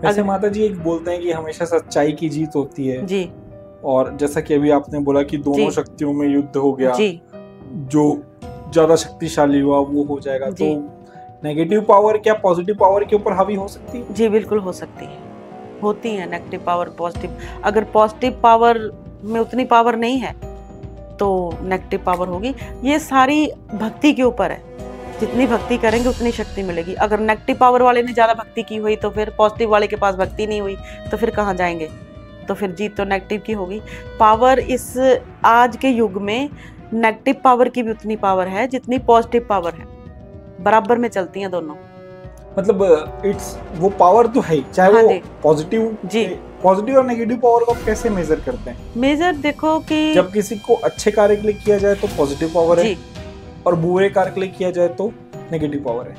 वैसे माता जी एक बोलते हैं कि हमेशा सच्चाई की जीत होती है जी, और जैसा कि अभी आपने बोला कि दोनों जी, शक्तियों में युद्ध हो गया, जी, जो ज्यादा शक्तिशाली हुआ वो हो जाएगा, जी, तो नेगेटिव पावर क्या पॉजिटिव पावर के ऊपर हावी हो सकती है? जी, बिल्कुल हो सकती है। होती है नेगेटिव पावर, पॉजिटिव। अगर पॉजिटिव पावर में उतनी पावर नहीं है तो नेगेटिव पावर होगी। ये सारी भक्ति के ऊपर है। जितनी भक्ति करेंगे उतनी शक्ति मिलेगी। अगर नेगेटिव पावर वाले ने ज़्यादा भक्ति की हुई तो फिर पॉजिटिव वाले के पास भक्ति नहीं हुई तो फिर कहाँ जाएंगे? तो फिर जीत तो नेगेटिव की होगी। पावर इस आज के युग में नेगेटिव पावर की भी उतनी पावर है जितनी पॉजिटिव पावर है। बराबर में चलती हैं दोनों। मतलब इट्स वो पावर तो है, चाहे हाँ वो जी, जी। पॉजिटिव और नेगेटिव पावर को आप कैसे मेजर करते हैं? मेजर देखो कि जब किसी को अच्छे कार्य के लिए किया जाए तो पॉजिटिव पावर है जी, और बुरे कार्य के लिए किया जाए तो नेगेटिव पावर है।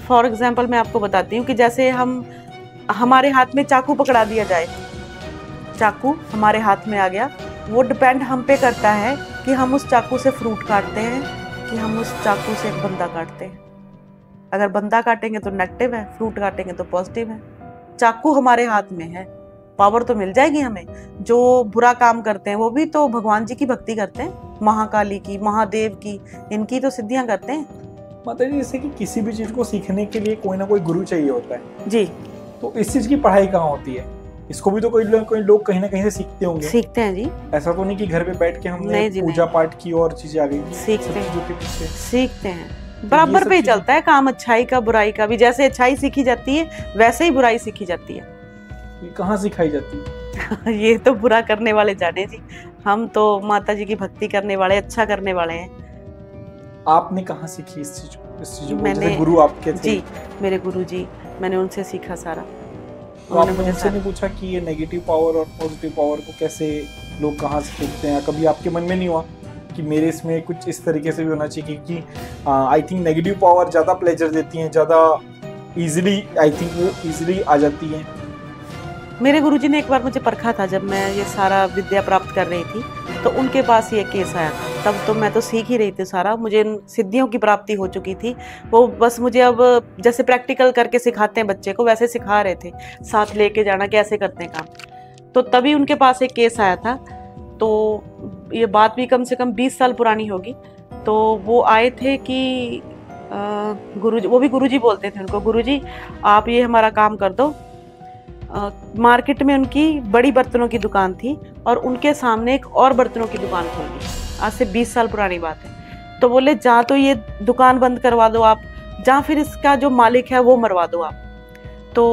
फॉर एग्जाम्पल मैं आपको बताती हूँ कि जैसे हमारे हाथ में चाकू पकड़ा दिया जाए, चाकू हमारे हाथ में आ गया, वो डिपेंड हम पे करता है कि हम उस चाकू से फ्रूट काटते हैं कि हम उस चाकू से एक बंदा काटते हैं। अगर बंदा काटेंगे तो नेगेटिव है, फ्रूट काटेंगे तो पॉजिटिव है। चाकू हमारे हाथ में है, पावर तो मिल जाएगी हमें। जो बुरा काम करते हैं वो भी तो भगवान जी की भक्ति करते हैं, महाकाली की, महादेव की, इनकी तो सिद्धियां करते हैं। मतलब जैसे कि किसी भी चीज को सीखने के लिए कोई ना कोई गुरु चाहिए होता है जी, तो इस चीज की पढ़ाई कहाँ होती है? इसको भी तो कोई लोग कहीं ना कहीं से सीखते होंगे। सीखते हैं जी। ऐसा तो नहीं कि घर पे बैठ के हमने नहीं जी, पूजा पाठ की और चीजें आ गई। सीखते सब चीजों हैं, के पीछे सीखते हैं। बराबर सब पे ही चीजें- चलता है काम, अच्छाई का बुराई का भी। जैसे अच्छाई सीखी जाती है वैसे ही बुराई सीखी जाती है। ये कहाँ सिखाई जाती है? ये तो बुरा करने वाले जाने जी। हम तो माता जी की भक्ति करने वाले, अच्छा करने वाले हैं। आपने कहाँ सीखी इस चीज को? मैंने जैसे गुरु आपके थे जी, मेरे गुरु जी, मैंने उनसे सीखा सारा। तो आपने उनसे नहीं पूछा कि ये नेगेटिव पावर और पॉजिटिव पावर को कैसे लोग कहाँ से सीखते हैं? कभी आपके मन में नहीं हुआ कि मेरे इसमें कुछ इस तरीके से भी होना चाहिए कि आई थिंक नेगेटिव पावर ज़्यादा प्लेजर देती हैं, ज़्यादा इजीली आई थिंक वो इजीली आ जाती हैं? मेरे गुरुजी ने एक बार मुझे परखा था जब मैं ये सारा विद्या प्राप्त कर रही थी, तो उनके पास ये केस आया था। तब तो मैं तो सीख ही रही थी सारा, मुझे इन सिद्धियों की प्राप्ति हो चुकी थी। वो बस मुझे अब जैसे प्रैक्टिकल करके सिखाते हैं बच्चे को, वैसे सिखा रहे थे, साथ लेके जाना कैसे करते हैं काम। तो तभी उनके पास एक केस आया था। तो ये बात भी कम से कम 20 साल पुरानी होगी। तो वो आए थे कि गुरुजी, वो भी गुरुजी बोलते थे उनको, गुरुजी आप ये हमारा काम कर दो। मार्केट में उनकी बड़ी बर्तनों की दुकान थी और उनके सामने एक और बर्तनों की दुकान खोल दी। आज से 20 साल पुरानी बात है। तो बोले जहाँ तो ये दुकान बंद करवा दो आप, जहाँ फिर इसका जो मालिक है वो मरवा दो आप। तो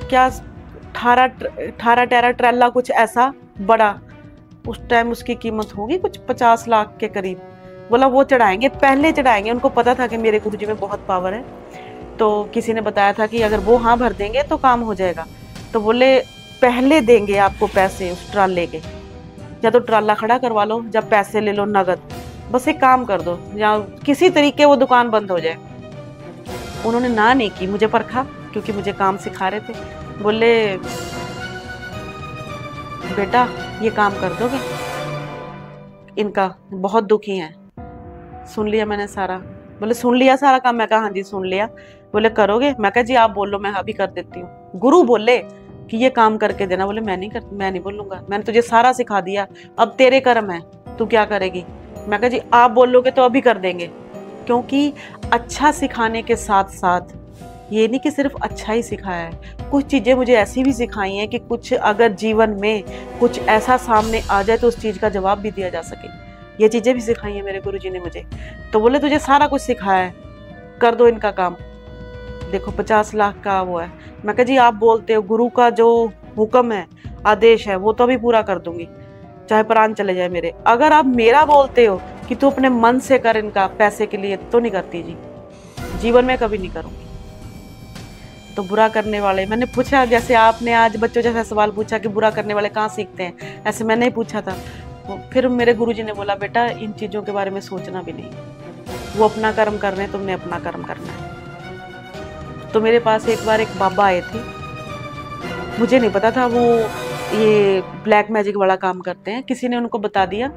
क्या 18 टेरा ट्रेला कुछ ऐसा बड़ा, उस टाइम उसकी कीमत होगी कुछ 50 लाख के करीब। बोला वो चढ़ाएंगे, पहले चढ़ाएंगे। उनको पता था कि मेरे गुरुजी में बहुत पावर है। तो किसी ने बताया था कि अगर वो हाँ भर देंगे तो काम हो जाएगा। तो बोले पहले देंगे आपको पैसे उस ट्राले के, या तो ट्राला खड़ा करवा लो, जब पैसे ले लो नगद, बस एक काम कर दो या किसी तरीके वो दुकान बंद हो जाए। उन्होंने ना नहीं की, मुझे परखा क्योंकि मुझे काम सिखा रहे थे। बोले बेटा ये काम कर दोगे, इनका बहुत दुखी हैं। सुन लिया मैंने सारा। बोले सुन लिया सारा काम? मैं कहा हाँ जी सुन लिया। बोले करोगे? मैं कहा जी आप बोलो, मैं अभी कर देती हूँ। गुरु बोले कि ये काम करके देना। बोले मैं नहीं बोलूंगा, मैंने तुझे सारा सिखा दिया, अब तेरे कर्म है, तू क्या करेगी? मैं कहा जी आप बोलोगे तो अभी कर देंगे। क्योंकि अच्छा सिखाने के साथ साथ ये नहीं कि सिर्फ अच्छा ही सिखाया है, कुछ चीज़ें मुझे ऐसी भी सिखाई हैं कि कुछ अगर जीवन में कुछ ऐसा सामने आ जाए तो उस चीज़ का जवाब भी दिया जा सके। ये चीज़ें भी सिखाई हैं मेरे गुरुजी ने मुझे। तो बोले तुझे सारा कुछ सिखाया है, कर दो इनका काम। देखो 50 लाख का वो है। मैं कहा जी आप बोलते हो, गुरु का जो हुक्म है, आदेश है, वो तो अभी पूरा कर दूंगी, चाहे प्राण चले जाए मेरे। अगर आप मेरा बोलते हो कि तू अपने मन से कर इनका पैसे के लिए, तो नहीं करती जी, जीवन में कभी नहीं करूंगी। तो बुरा करने वाले, मैंने पूछा जैसे आपने आज बच्चों जैसा सवाल पूछा कि बुरा करने वाले कहाँ सीखते हैं, ऐसे मैंने ही पूछा था। फिर मेरे गुरुजी ने बोला बेटा इन चीज़ों के बारे में सोचना भी नहीं, वो अपना कर्म कर रहे हैं, तुमने अपना कर्म करना है। तो मेरे पास एक बार एक बाबा आए थे, मुझे नहीं पता था वो ये ब्लैक मैजिक वाला काम करते हैं। किसी ने उनको बता दिया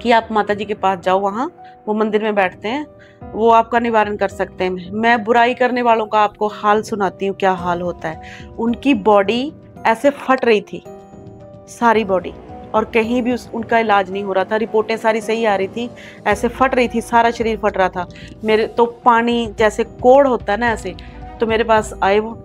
कि आप माता जी के पास जाओ, वहाँ वो मंदिर में बैठते हैं, वो आपका निवारण कर सकते हैं। मैं बुराई करने वालों का आपको हाल सुनाती हूँ, क्या हाल होता है। उनकी बॉडी ऐसे फट रही थी, सारी बॉडी, और कहीं भी उनका इलाज नहीं हो रहा था। रिपोर्टें सारी सही आ रही थी, ऐसे फट रही थी, सारा शरीर फट रहा था। मेरे तो पानी जैसे कोड़ होता है ना ऐसे, तो मेरे पास आए वो,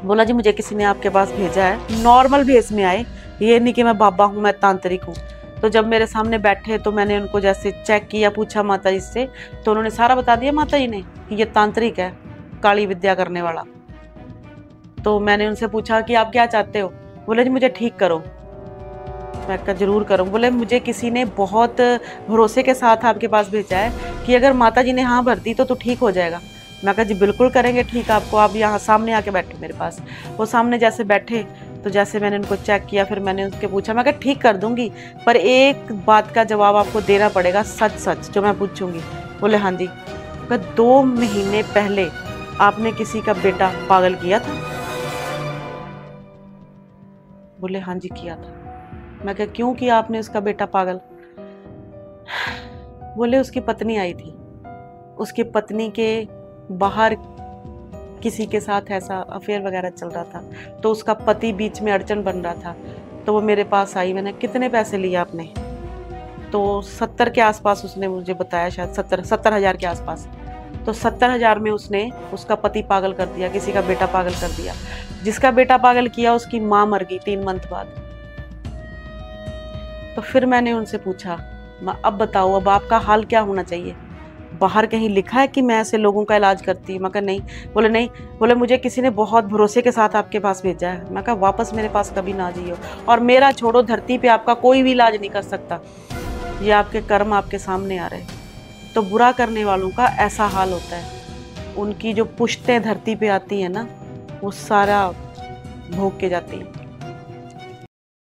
बोला जी मुझे किसी ने आपके पास भेजा है। नॉर्मल भेस में आए, ये नहीं कि मैं बाबा हूँ, मैं तांत्रिक हूँ। तो जब मेरे सामने बैठे तो मैंने उनको जैसे चेक किया, पूछा माता जी से, तो उन्होंने सारा बता दिया माता जी ने कि ये तांत्रिक है, काली विद्या करने वाला। तो मैंने उनसे पूछा कि आप क्या चाहते हो। बोले जी मुझे ठीक करो। मैं कहा जरूर करूँ। बोले मुझे किसी ने बहुत भरोसे के साथ आपके पास भेजा है कि अगर माता जी ने हाँ भर दी तो ठीक हो जाएगा। मैं कहा जी बिल्कुल करेंगे ठीक आपको, आप यहाँ सामने आके बैठे मेरे पास। वो सामने जैसे बैठे तो जैसे मैंने उनको चेक किया, फिर मैंने उसके पूछा, मैं कहा ठीक कर दूंगी, पर एक बात का जवाब आपको देना पड़ेगा, सच सच जो मैं पूछूंगी। बोले हाँ जी। 2 महीने पहले आपने किसी का बेटा पागल किया था। बोले हाँ जी किया था। मैं कहा क्यों किया आपने उसका बेटा पागल। बोले उसकी पत्नी आई थी, उसकी पत्नी के बाहर किसी के साथ ऐसा अफेयर वगैरह चल रहा था, तो उसका पति बीच में अड़चन बन रहा था, तो वो मेरे पास आई। मैंने कितने पैसे लिए आपने, तो 70 के आसपास उसने मुझे बताया, शायद 70,000 के आसपास। तो 70,000 में उसने उसका पति पागल कर दिया, किसी का बेटा पागल कर दिया। जिसका बेटा पागल किया उसकी माँ मर गई 3 मंथ बाद। तो फिर मैंने उनसे पूछा, अब बताओ अब आपका हाल क्या होना चाहिए, बाहर कहीं लिखा है कि मैं ऐसे लोगों का इलाज करती हूँ। मैं कहा नहीं। बोले नहीं, बोले मुझे किसी ने बहुत भरोसे के साथ आपके पास भेजा है। मैं कहा वापस मेरे पास कभी ना जाइयो, और मेरा छोड़ो, धरती पे आपका कोई भी इलाज नहीं कर सकता, ये आपके कर्म आपके सामने आ रहे। तो बुरा करने वालों का ऐसा हाल होता है, उनकी जो पुश्तें धरती पे आती है ना, वो सारा भोग के जाती है।